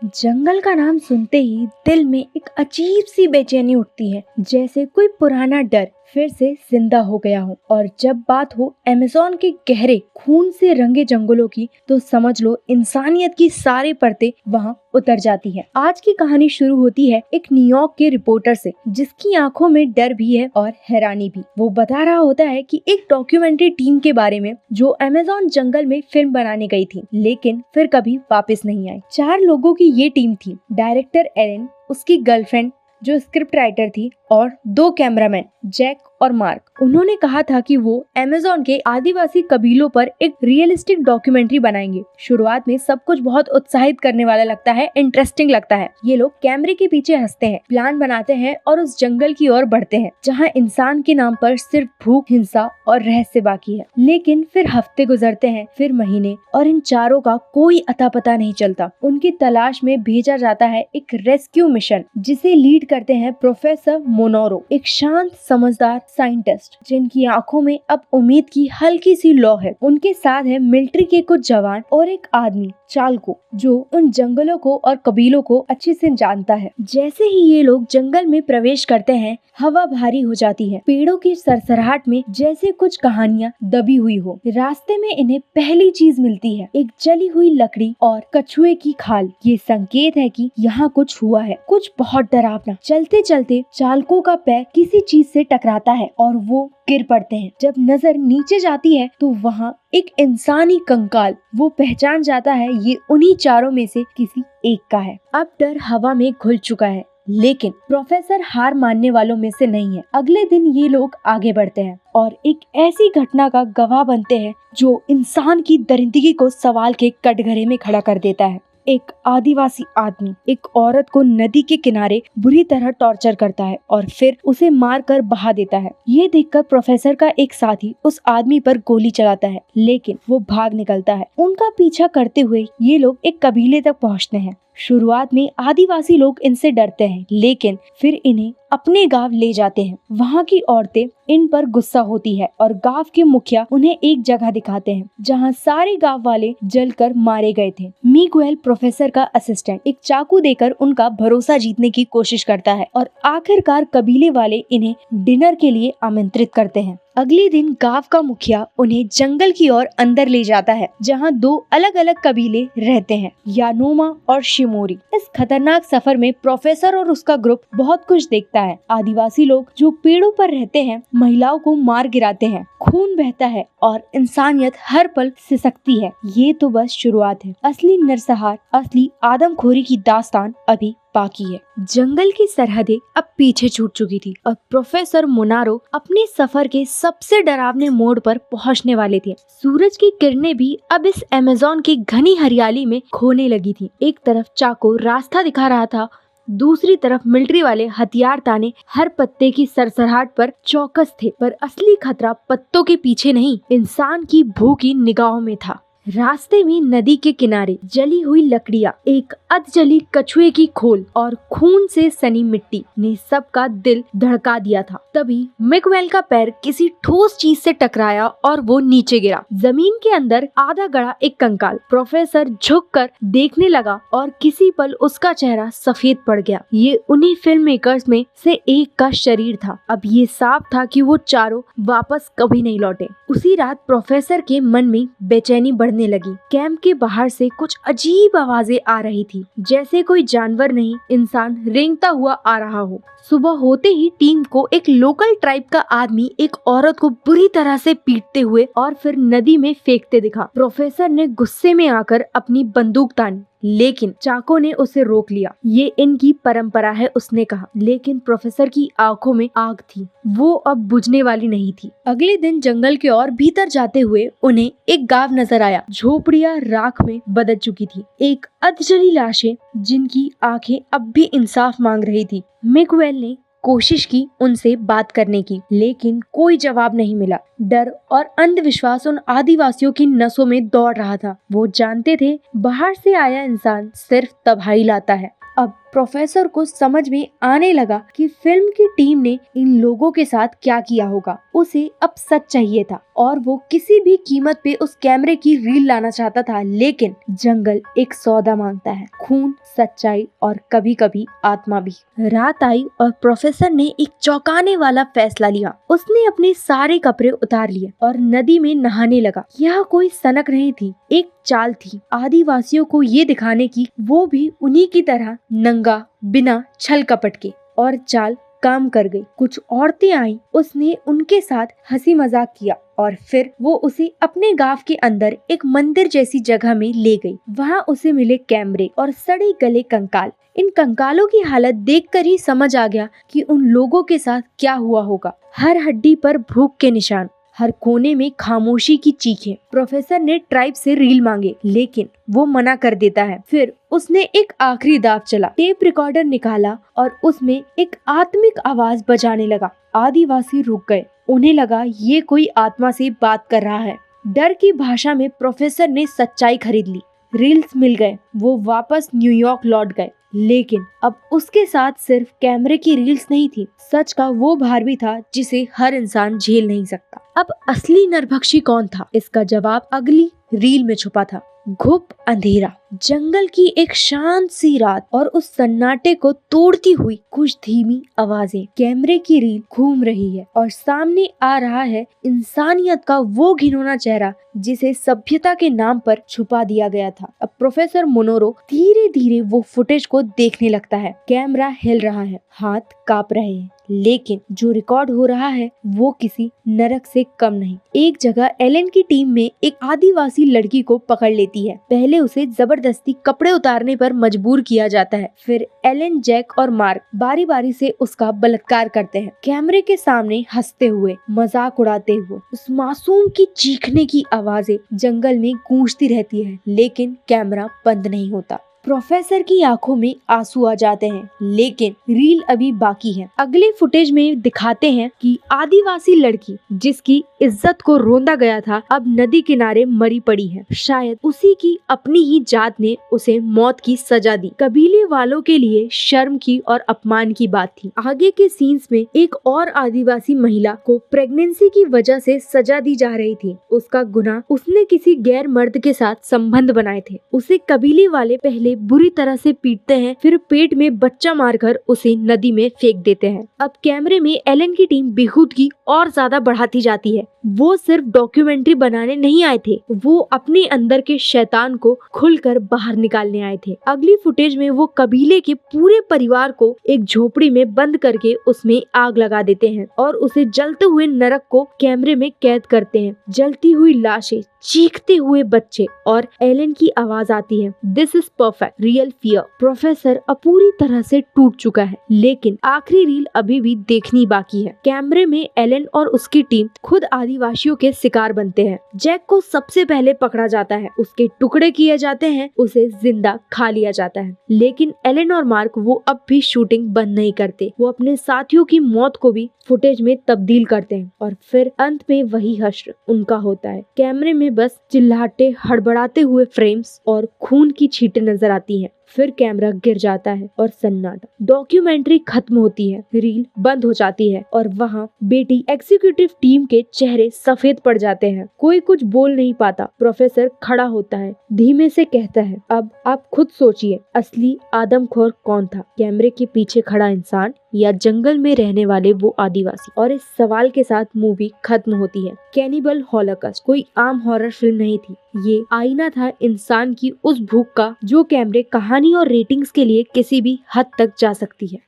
जंगल का नाम सुनते ही दिल में एक अजीब सी बेचैनी उठती है, जैसे कोई पुराना डर फिर से जिंदा हो गया हो। और जब बात हो अमेज़न के गहरे खून से रंगे जंगलों की, तो समझ लो इंसानियत की सारी परतें वहाँ उतर जाती है। आज की कहानी शुरू होती है एक न्यूयॉर्क के रिपोर्टर से, जिसकी आंखों में डर भी है और हैरानी भी। वो बता रहा होता है कि एक डॉक्यूमेंट्री टीम के बारे में जो अमेज़न जंगल में फिल्म बनाने गई थी, लेकिन फिर कभी वापस नहीं आई। 4 लोगों की ये टीम थी, डायरेक्टर एलन, उसकी गर्लफ्रेंड जो स्क्रिप्ट राइटर थी, और 2 कैमरामैन जैक और मार्क। उन्होंने कहा था कि वो अमेज़न के आदिवासी कबीलों पर एक रियलिस्टिक डॉक्यूमेंट्री बनाएंगे। शुरुआत में सब कुछ बहुत उत्साहित करने वाला लगता है, इंटरेस्टिंग लगता है। ये लोग कैमरे के पीछे हंसते हैं, प्लान बनाते हैं और उस जंगल की ओर बढ़ते हैं जहाँ इंसान के नाम पर सिर्फ भूख, हिंसा और रहस्य बाकी है। लेकिन फिर हफ्ते गुजरते हैं, फिर महीने, और इन चारों का कोई अता पता नहीं चलता। उनकी तलाश में भेजा जाता है एक रेस्क्यू मिशन, जिसे लीड करते हैं प्रोफेसर मोनोरो, एक शांत समझदार साइंटिस्ट जिनकी आंखों में अब उम्मीद की हल्की सी लौ है। उनके साथ है मिलिट्री के कुछ जवान और एक आदमी चालको, जो उन जंगलों को और कबीलों को अच्छे से जानता है। जैसे ही ये लोग जंगल में प्रवेश करते हैं, हवा भारी हो जाती है। पेड़ों की सरसराहट में जैसे कुछ कहानियां दबी हुई हो। रास्ते में इन्हें पहली चीज मिलती है, एक जली हुई लकड़ी और कछुए की खाल। ये संकेत है कि यहाँ कुछ हुआ है, कुछ बहुत डरावना। चलते चलते चालकों का पैर किसी चीज से टकराता है और वो गिर पड़ते हैं। जब नजर नीचे जाती है तो वहाँ एक इंसानी कंकाल। वो पहचान जाता है ये उन्हीं चारों में से किसी एक का है। अब डर हवा में घुल चुका है, लेकिन प्रोफेसर हार मानने वालों में से नहीं है। अगले दिन ये लोग आगे बढ़ते हैं और एक ऐसी घटना का गवाह बनते हैं जो इंसान की दरिंदगी को सवाल के कटघरे में खड़ा कर देता है। एक आदिवासी आदमी एक औरत को नदी के किनारे बुरी तरह टॉर्चर करता है और फिर उसे मार कर बहा देता है। ये देखकर प्रोफेसर का एक साथी उस आदमी पर गोली चलाता है, लेकिन वो भाग निकलता है। उनका पीछा करते हुए ये लोग एक कबीले तक पहुंचते हैं। शुरुआत में आदिवासी लोग इनसे डरते हैं, लेकिन फिर इन्हें अपने गांव ले जाते हैं। वहाँ की औरतें इन पर गुस्सा होती है और गांव के मुखिया उन्हें एक जगह दिखाते हैं जहाँ सारे गांव वाले जलकर मारे गए थे। मिगुएल, प्रोफेसर का असिस्टेंट, एक चाकू देकर उनका भरोसा जीतने की कोशिश करता है और आखिरकार कबीले वाले इन्हें डिनर के लिए आमंत्रित करते हैं। अगले दिन गांव का मुखिया उन्हें जंगल की ओर अंदर ले जाता है, जहां 2 अलग अलग कबीले रहते हैं, यानोमा और शिमोरी। इस खतरनाक सफर में प्रोफेसर और उसका ग्रुप बहुत कुछ देखता है। आदिवासी लोग जो पेड़ों पर रहते हैं, महिलाओं को मार गिराते हैं, खून बहता है और इंसानियत हर पल सिसकती है। ये तो बस शुरुआत है। असली नरसंहार, असली आदमखोरी की दास्तान अभी बाकी है। जंगल की सरहदें अब पीछे छूट चुकी थी और प्रोफेसर मोनारो अपने सफर के सबसे डरावने मोड़ पर पहुंचने वाले थे। सूरज की किरणें भी अब इस अमेज़न की घनी हरियाली में खोने लगी थी। एक तरफ चाको रास्ता दिखा रहा था, दूसरी तरफ मिलिट्री वाले हथियार ताने हर पत्ते की सरसराहट पर चौकस थे। पर असली खतरा पत्तों के पीछे नहीं, इंसान की भूखी निगाहों में था। रास्ते में नदी के किनारे जली हुई लकड़ियाँ, एक अधजली कछुए की खोल और खून से सनी मिट्टी ने सबका दिल धड़का दिया था। तभी मिगुएल का पैर किसी ठोस चीज से टकराया और वो नीचे गिरा। जमीन के अंदर आधा गड़ा एक कंकाल। प्रोफेसर झुककर देखने लगा और किसी पल उसका चेहरा सफेद पड़ गया। ये उन्हीं फिल्म मेकर्स में से एक का शरीर था। अब ये साफ था कि वो चारों वापस कभी नहीं लौटे। उसी रात प्रोफेसर के मन में बेचैनी बढ़ने लगी। कैंप के बाहर से कुछ अजीब आवाजें आ रही थी, जैसे कोई जानवर नहीं, इंसान रेंगता हुआ आ रहा हो। सुबह होते ही टीम को एक लोकल ट्राइब का आदमी एक औरत को बुरी तरह से पीटते हुए और फिर नदी में फेंकते दिखा। प्रोफेसर ने गुस्से में आकर अपनी बंदूक तानी, लेकिन चाको ने उसे रोक लिया। ये इनकी परंपरा है, उसने कहा। लेकिन प्रोफेसर की आंखों में आग थी, वो अब बुझने वाली नहीं थी। अगले दिन जंगल के और भीतर जाते हुए उन्हें एक गांव नजर आया। झोपड़ियां राख में बदल चुकी थी, एक अधजली लाशें जिनकी आंखें अब भी इंसाफ मांग रही थी। मिगुएल ने कोशिश की उनसे बात करने की, लेकिन कोई जवाब नहीं मिला। डर और अंधविश्वास उन आदिवासियों की नसों में दौड़ रहा था। वो जानते थे बाहर से आया इंसान सिर्फ तबाही लाता है। अब प्रोफेसर को समझ में आने लगा कि फिल्म की टीम ने इन लोगों के साथ क्या किया होगा। उसे अब सच चाहिए था और वो किसी भी कीमत पे उस कैमरे की रील लाना चाहता था, लेकिन जंगल एक सौदा मांगता है, खून, सच्चाई और कभी कभी आत्मा भी। रात आई और प्रोफेसर ने एक चौंकाने वाला फैसला लिया। उसने अपने सारे कपड़े उतार लिए और नदी में नहाने लगा। यह कोई सनक नहीं थी, एक चाल थी आदिवासियों को ये दिखाने की वो भी उन्हीं की तरह नंगा, बिना छल कपट के। और चाल काम कर गई। कुछ औरतें आईं, उसने उनके साथ हंसी मजाक किया और फिर वो उसे अपने गांव के अंदर एक मंदिर जैसी जगह में ले गई। वहाँ उसे मिले कैमरे और सड़े गले कंकाल। इन कंकालों की हालत देखकर ही समझ आ गया कि उन लोगों के साथ क्या हुआ होगा। हर हड्डी पर भूख के निशान, हर कोने में खामोशी की चीखें। प्रोफेसर ने ट्राइब से रील मांगे, लेकिन वो मना कर देता है। फिर उसने एक आखिरी दाव चला, टेप रिकॉर्डर निकाला और उसमें एक आत्मिक आवाज बजाने लगा। आदिवासी रुक गए, उन्हें लगा ये कोई आत्मा से बात कर रहा है। डर की भाषा में प्रोफेसर ने सच्चाई खरीद ली। रील्स मिल गए, वो वापस न्यूयॉर्क लौट गए। लेकिन अब उसके साथ सिर्फ कैमरे की रील्स नहीं थी, सच का वो भार भी था जिसे हर इंसान झेल नहीं सकता। अब असली नरभक्षी कौन था? इसका जवाब अगली रील में छुपा था। घुप अंधेरा, जंगल की एक शांत सी रात और उस सन्नाटे को तोड़ती हुई कुछ धीमी आवाजें। कैमरे की रील घूम रही है और सामने आ रहा है इंसानियत का वो घिनौना चेहरा जिसे सभ्यता के नाम पर छुपा दिया गया था। अब प्रोफेसर मोनोरो धीरे धीरे वो फुटेज को देखने लगता है। कैमरा हिल रहा है, हाथ कांप रहे हैं, लेकिन जो रिकॉर्ड हो रहा है वो किसी नरक से कम नहीं। एक जगह एलन की टीम में एक आदिवासी लड़की को पकड़ लेती है। पहले उसे जबरदस्ती कपड़े उतारने पर मजबूर किया जाता है। फिर एलन, जैक और मार्क बारी बारी से उसका बलात्कार करते हैं, कैमरे के सामने हंसते हुए, मजाक उड़ाते हुए। उस मासूम की चीखने की आवाजें जंगल में गूंजती रहती है, लेकिन कैमरा बंद नहीं होता। प्रोफेसर की आंखों में आंसू आ जाते हैं, लेकिन रील अभी बाकी है। अगले फुटेज में दिखाते हैं कि आदिवासी लड़की जिसकी इज्जत को रोंदा गया था अब नदी किनारे मरी पड़ी है। शायद उसी की अपनी ही जात ने उसे मौत की सजा दी। कबीले वालों के लिए शर्म की और अपमान की बात थी। आगे के सीन्स में एक और आदिवासी महिला को प्रेगनेंसी की वजह से सजा दी जा रही थी। उसका गुनाह, उसने किसी गैर मर्द के साथ संबंध बनाए थे। उसे कबीले वाले पहले बुरी तरह से पीटते हैं, फिर पेट में बच्चा मारकर उसे नदी में फेंक देते हैं। अब कैमरे में एलन की टीम बेखुदगी और ज्यादा बढ़ाती जाती है। वो सिर्फ डॉक्यूमेंट्री बनाने नहीं आए थे, वो अपने अंदर के शैतान को खुलकर बाहर निकालने आए थे। अगली फुटेज में वो कबीले के पूरे परिवार को एक झोपड़ी में बंद करके उसमें आग लगा देते हैं और उसे जलते हुए नरक को कैमरे में कैद करते हैं। जलती हुई लाशें, चीखते हुए बच्चे और एलन की आवाज आती है, this is perfect real fear. Professor अब पूरी तरह से टूट चुका है, लेकिन आखिरी रील अभी भी देखनी बाकी है। कैमरे में एलन और उसकी टीम खुद आदिवासियों के शिकार बनते हैं। जैक को सबसे पहले पकड़ा जाता है, उसके टुकड़े किए जाते हैं, उसे जिंदा खा लिया जाता है। लेकिन एलन और मार्क वो अब भी शूटिंग बंद नहीं करते। वो अपने साथियों की मौत को भी फुटेज में तब्दील करते हैं और फिर अंत में वही हश्र उनका होता है। कैमरे में बस चिल्लाते, हड़बड़ाते हुए फ्रेम्स और खून की छींटें नजर आती हैं। फिर कैमरा गिर जाता है और सन्नाटा। डॉक्यूमेंट्री खत्म होती है, रील बंद हो जाती है और वहाँ बेटी एग्जीक्यूटिव टीम के चेहरे सफेद पड़ जाते हैं। कोई कुछ बोल नहीं पाता। प्रोफेसर खड़ा होता है, धीमे से कहता है, अब आप खुद सोचिए, असली आदमखोर कौन था? कैमरे के पीछे खड़ा इंसान या जंगल में रहने वाले वो आदिवासी? और इस सवाल के साथ मूवी खत्म होती है। कैनिबल हॉलोकॉस्ट कोई आम हॉरर फिल्म नहीं थी, ये आईना था इंसान की उस भूख का जो कैमरे, कहानी और रेटिंग्स के लिए किसी भी हद तक जा सकती है।